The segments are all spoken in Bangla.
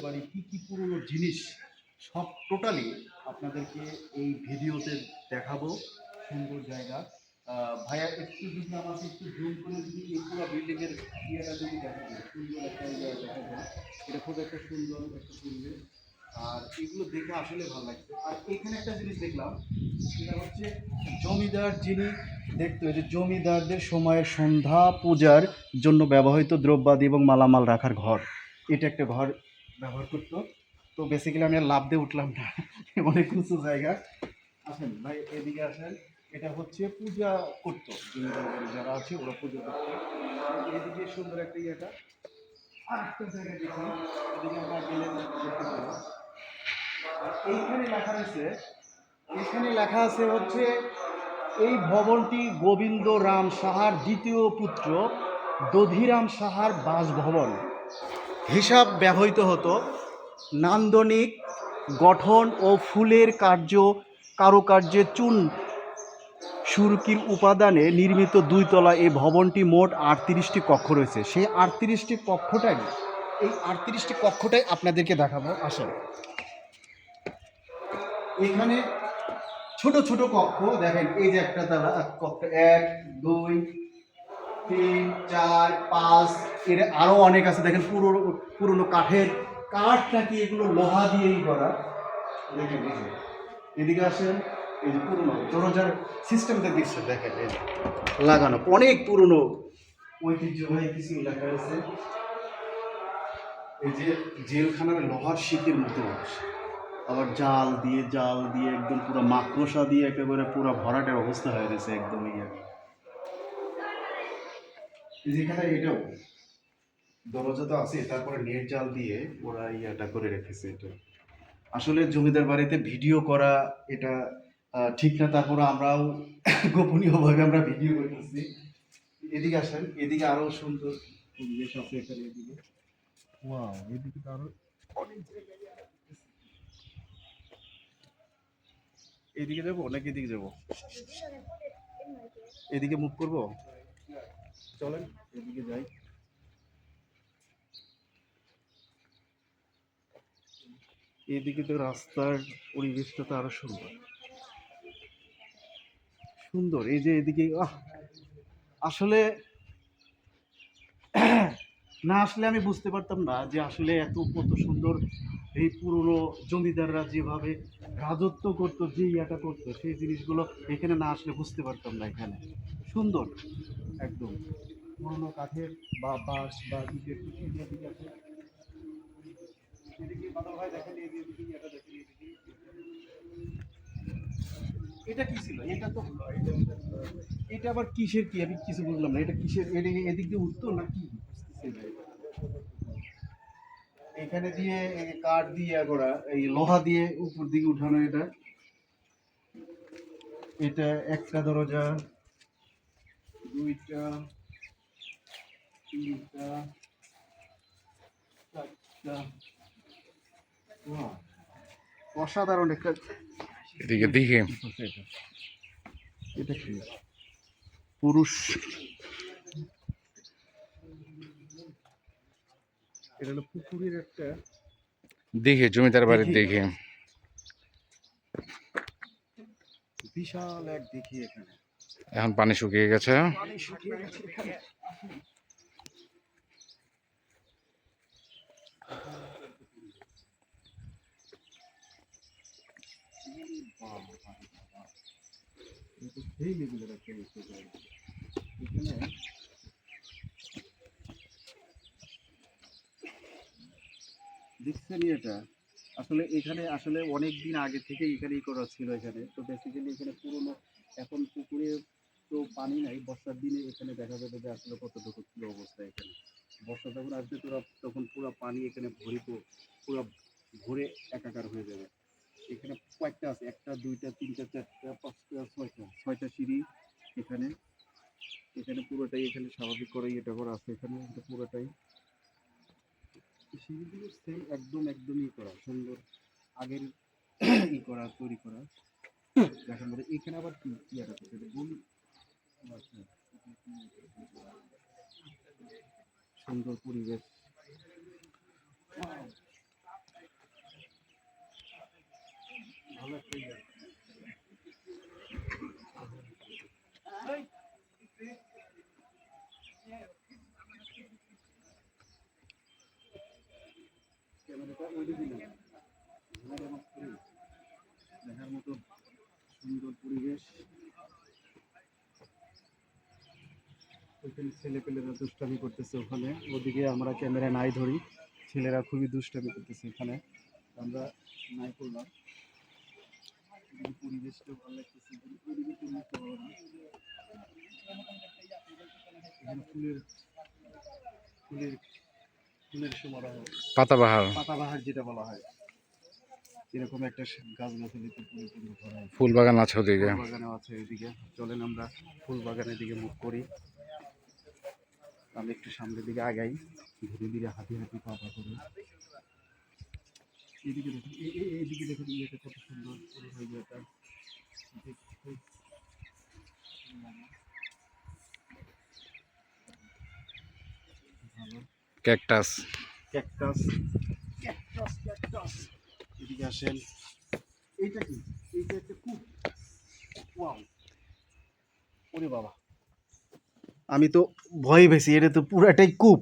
বাড়ি কী কী পুরনো জিনিস সব টোটালি আপনাদেরকে এই ভিডিওতে দেখাবো। সুন্দর জায়গা। ভাইয়া একটু যদি আমাকে একটু জুম করে যদি এই পুরো বিল্ডিংয়ের ইয়েটা যদি দেখা যায়, সুন্দর একটা ইয়ে দেখা যায়, এটা খুব একটা সুন্দর একটা পরিবেশ। আর এগুলো দেখে আসলে ভালো লাগছে। আর এখানে একটা জিনিস দেখলাম, সেটা হচ্ছে জমিদার যিনি দেখতো, যে জমিদারদের সময়ে সন্ধ্যা পূজার জন্য ব্যবহৃত দ্রব্যাদি এবং মালামাল রাখার ঘর, এটা একটা ঘর ব্যবহার করতো। তো বেসিক্যালি আমি আর লাভ দিয়ে উঠলাম না, অনেক উঁচু জায়গা। আসেন ভাই, এদিকে আসেন। এটা হচ্ছে পূজা করতো, জমিদার বাড়ি যারা আছে ওরা পুজো করতো। এদিকে সুন্দর একটা ইয়েটা। আর একটা জায়গায় দেখি, এদিকে আমরা গেলে দেখতে পাবো। আর এইখানে লেখা রয়েছে, এখানে লেখা আছে হচ্ছে এই ভবনটি গোবিন্দ রাম সাহার দ্বিতীয় পুত্র দধিরাম সাহার বাসভবন হিসাব ব্যবহৃত হতো। নান্দনিক গঠন ও ফুলের কারুকার্যে চুন সুরকির উপাদানে নির্মিত দুইতলা এই ভবনটি মোট 38টি কক্ষ রয়েছে। সেই 38টি কক্ষটাই, এই 38টি কক্ষটাই আপনাদেরকে দেখাবো। আসেন, এখানে ছোট ছোট কক্ষ দেখেন। এই যে একটা তালা কক্ষ, 1 2 3 4 5, এর আরো অনেক আছে। দেখেন পুরো পুরনো কাঠের, কাঠ নাকি এগুলো লোহা দিয়েই করা। দেখেন এই যে, এদিকে আসেন। এই যে পুরনো দরজার সিস্টেমটা দিচ্ছে, দেখেন এই যে লাগানো, অনেক পুরনো ঐতিহ্যবাহী কিছু লেখা আছে। এই যে জেলখানার লোহার শিকের মতো, আবার জাল দিয়ে একদম পুরো মাকড়সা দিয়ে একেবারে পুরো ভরাটের অবস্থা হয়ে গেছে একদম। যেখানে এটাও দরজা তো আছে, তারপরে নেট জাল দিয়ে ওরা ইয়াটা করে রেখেছে। এটা আসলে জমিদার বাড়িতে ভিডিও করা এটা ঠিক না, তারপরে আমরাও গোপনীয়ভাবে আমরা ভিডিও করতেছি। এদিকে আসেন, এদিকে আরো সুন্দর পরিবেশ আছে এখানে। এদিকে ওয়াও, এদিকে তো আরো অনেক জায়গায় আছে। এদিকে যাবো নাকি এদিকে যাবো? এদিকে মুভ করবো, চলেন এদিকে যাই। এদিকে তো রাস্তার পরিবেশটা তো আরো সুন্দর সুন্দর। এই যে এদিকে আসলে না আসলে আমি বুঝতে পারতাম না যে আসলে এত কত সুন্দর এই পুরনো জমিদাররা যেভাবে রাজত্ব করতো, যে ইয়াটা করতো, সেই জিনিসগুলো এখানে না আসলে বুঝতে পারতাম না। এখানে সুন্দর একদম পুরনো কাঠের বা বাঁশ বা ইটের কিছু দিয়ে দিকে আছে। এদিকে বাদল ভাই দেখেন, এদিকে এটা দেখেন, এদিকে এটা কি ছিল? এটা তো এটা আবার কিসের কি, আমি কিছু বুঝলাম না। এটা কিসের? এদিক দিয়ে উঠতো নাকি বুঝতেছি না। এখানে দিয়ে কাঠ দিয়ে করা, এই লোহা দিয়ে উপর দিকে উঠানো। এটা এটা একটা দরজা, দুইটা, তিনটা, চারটা। বাহ, অসাধারণ একটা। এদিকে দেখি। এটা কি? পুরুষ, এটা হলো পুকুরের একটা দেখি জমিদার বাড়ির দিঘি, দেখি। বিশাল এক দিঘি। এখানে এখন পানি শুকিয়ে গেছে। পানি শুকিয়ে গেছে এখানে। সেই লেভেলের একটা এখানে দেখছেন এটা। আসলে এখানে আসলে অনেক দিন আগে থেকে এখানেই করা ছিল এখানে। তো বেসিক্যালি এখানে পুরোনো, এখন পুকুরে তো পানি নাই, বর্ষার দিনে এখানে দেখা যাবে যে আসলে কতটুকু ছিল অবস্থা এখানে। বর্ষা যখন আসবে তোরা তখন পুরো পানি এখানে ভরিত, পুরো ভরে একাকার হয়ে যাবে। এখানে কয়েকটা আছে, একটা দুইটা তিনটা চারটা পাঁচটা ছয়টা সিঁড়ি এখানে। এখানে পুরোটাই এখানে স্বাভাবিক করে এটা করা আছে। এখানে এটা পুরোটাই সিঁড়িগুলো সেম একদম একদমই করা সুন্দর, আগের করা তৈরি করা দেখার মধ্যে। এখানে আবার কি ইয়েটা করছে বলি, সুন্দর পরিবেশ। ক্যামেরাটা ওইদিকে না, দেখার মতো সুন্দর পরিবেশ। ওইখানে ছেলেপেলেরা দুষ্টামি করতেছে, ওখানে ওদিকে আমরা ক্যামেরা নাই ধরি, ছেলেরা খুবই দুষ্টামি করতেছে এখানে, আমরা নাই করলাম। এদিকে পরিবেশটা ভালো লাগতেছে, ওইদিকে পরিবেশটা ভালো না। এখানে ফুলের ফুলের ফুলের সমারোহ, পাতাবাহার, পাতাবাহার যেটা বলা হয়, এরকম একটা গাছ গাছালিতে পরিপূর্ণ করা হয়। ফুল বাগান আছে ওদিকে। ফুল বাগানও আছে এদিকে, চলেন আমরা ফুল বাগানের দিকে মুখ করি। আমি একটু সামনের দিকে আগাই, ধীরে ধীরে হাঁটি হাঁটি পা পা করে। এদিকে দেখুন, এইদিকে দেখুন, ইয়েটা কত সুন্দর হয়ে যায় এটা। ভালো ক্যাকটাস, ক্যাকটাস, ক্যাকটাস, ক্যাকটাস। এদিকে আসেন, এইটা কি? এইটা একটা কূপ। ওয়াও, ওরে বাবা, আমি তো ভয় পেয়েছি, এটা তো পুরাটাই কূপ।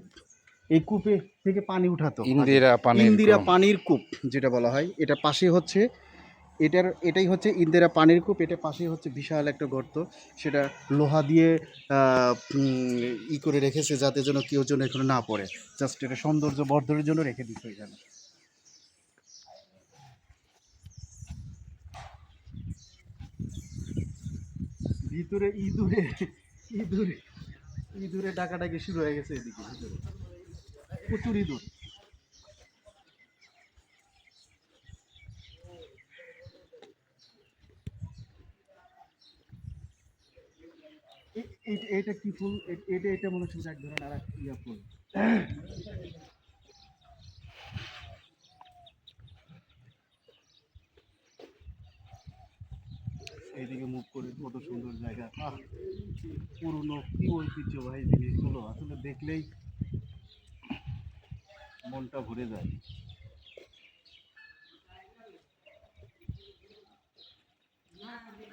এই কূপে থেকে পানি উঠাতো আগে। ইন্দিরা পানির ইন্দিরা কূপ। পানির কূপ যেটা বলা হয়, এটা পাশে হচ্ছে, এটাই হচ্ছে ইন্দিরা পানির কূপ। এটা পাশে হচ্ছে বিশাল একটা গর্ত, সেটা লোহা দিয়ে ই করে রেখেছে যাতে যেন কেউ যেন এখানে না পড়ে, জাস্ট এটা সৌন্দর্য বর্ধনের জন্য রেখে দিচ্ছে এখানে। ভিতরে ইঁদুরে ইঁদুরে ইঁদুরে ডাকাডাকি শুরু হয়ে গেছে এদিকে, ভিতরে প্রচুর ইঁদুর। এটা কি ফুল? এটা মনে হচ্ছে এক ধরনের আর এক ইয়া ফুল। এইদিকে মুভ করে, কত সুন্দর জায়গা। পুরনো কি ঐতিহ্যবাহী জিনিসগুলো আসলে দেখলেই মনটা ভরে যায়।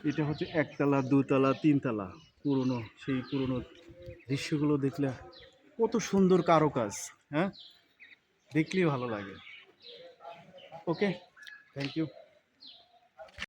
এটা হচ্ছে একতলা, দুতলা, তিনতলা, পুরনো, সেই পুরনো দৃশ্যগুলো দেখলে কত সুন্দর কারুকাজ। হ্যাঁ, দেখলেই ভালো লাগে। ওকে, থ্যাংক ইউ।